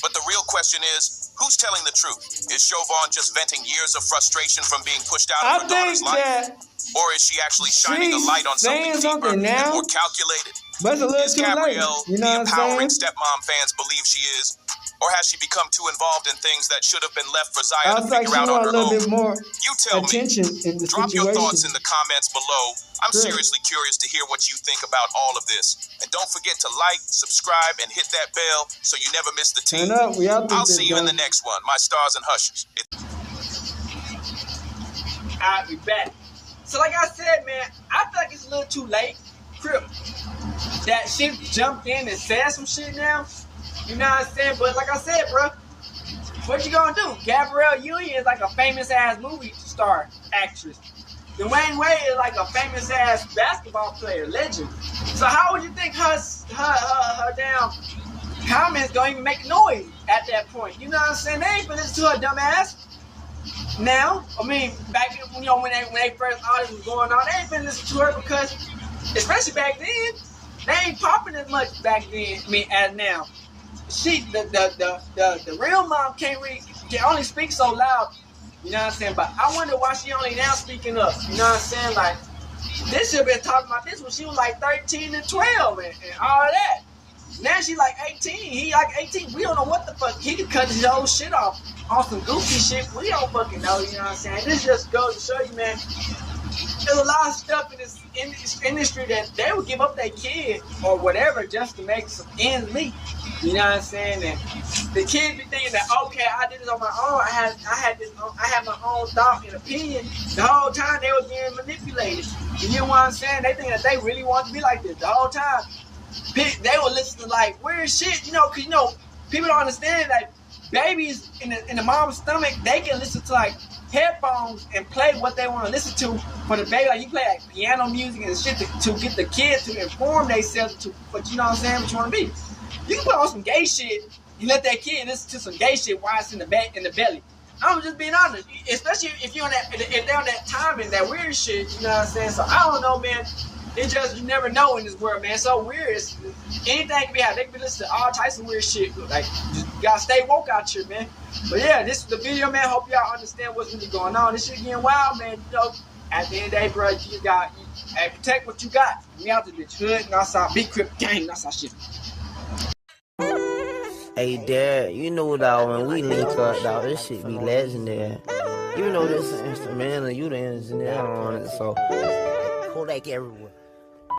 S12: But the real question is, who's telling the truth? Is Chauvin just venting years of frustration from being pushed out of her daughter's life? Or is she actually shining a light on something deeper and more calculated?
S13: But it's a little
S12: Is
S13: too late.
S12: Gabrielle
S13: You know
S12: the
S13: what I'm
S12: empowering
S13: saying?
S12: stepmom fans believe she is? Or has she become too involved in things that should have been left for Zaya
S13: I
S12: to
S13: was like,
S12: figure
S13: she
S12: out on
S13: want a
S12: her
S13: little
S12: own?
S13: bit more
S12: You tell
S13: attention
S12: me.
S13: in the
S12: Drop your thoughts
S13: situation.
S12: in the comments below. I'm
S13: Sure.
S12: seriously curious to hear what you think about all of this. And don't forget to like, subscribe, and hit that bell so you never miss the tea.
S13: Turn up. We out
S12: I'll
S13: this
S12: see you in the
S13: game.
S12: next one. My stars and hushers.
S2: I'll be back. So like I said, man, I feel like it's a little too late. Crip, that shit jumped in and said some shit now. You know what I'm saying? But like I said, bro, what you gonna do? Gabrielle Union is like a famous ass movie star actress. Dwayne Wade is like a famous ass basketball player, legend. So how would you think her damn comments gonna even make noise at that point? You know what I'm saying? They ain't gonna listen to her dumb ass. Now, I mean, back when they first all this was going on, they ain't been listening to her because, especially back then, they ain't popping as much back then. I mean, as now. The real mom can only speak so loud. You know what I'm saying? But I wonder why she only now speaking up. You know what I'm saying? Like, this should have been talking about this when she was like 13 and 12 and all of that. Now she like 18. He like 18. We don't know what the fuck. He could cut his whole shit off on some goofy shit. We don't fucking know. You know what I'm saying? This just goes to show you, man. There's a lot of stuff in this industry that they would give up their kid or whatever just to make some ends meet. You know what I'm saying? And the kids be thinking that, okay, I did this on my own. I had my own thought and opinion. The whole time they were being manipulated. You know what I'm saying? They think that they really want to be like this the whole time. They will listen to like weird shit, you know, because people don't understand that babies in the mom's stomach, they can listen to like headphones and play what they want to listen to for the baby. Like you play like piano music and shit to get the kids to inform themselves to what you know what I'm saying, what you want to be. You can put on some gay shit, you let that kid listen to some gay shit while it's in the belly. I'm just being honest, especially if they're on that time and that weird shit, you know what I'm saying? So I don't know, man. It's just, you never know in this world, man. It's so weird. Anything can be happening. They can be listening to all types of weird shit. Like, just gotta stay woke out here, man. But yeah, this is the video, man. Hope y'all understand what's really going on. This shit getting wild, man. You know, at the end of the day, bro, you protect what you got. We out the bitch hood, Northside, big crip gang, Northside shit.
S15: Hey, Dad, you know, dog, when we link up, dog, this shit be legendary. You know this instrumental, you the engineer on it, so Kodak everywhere.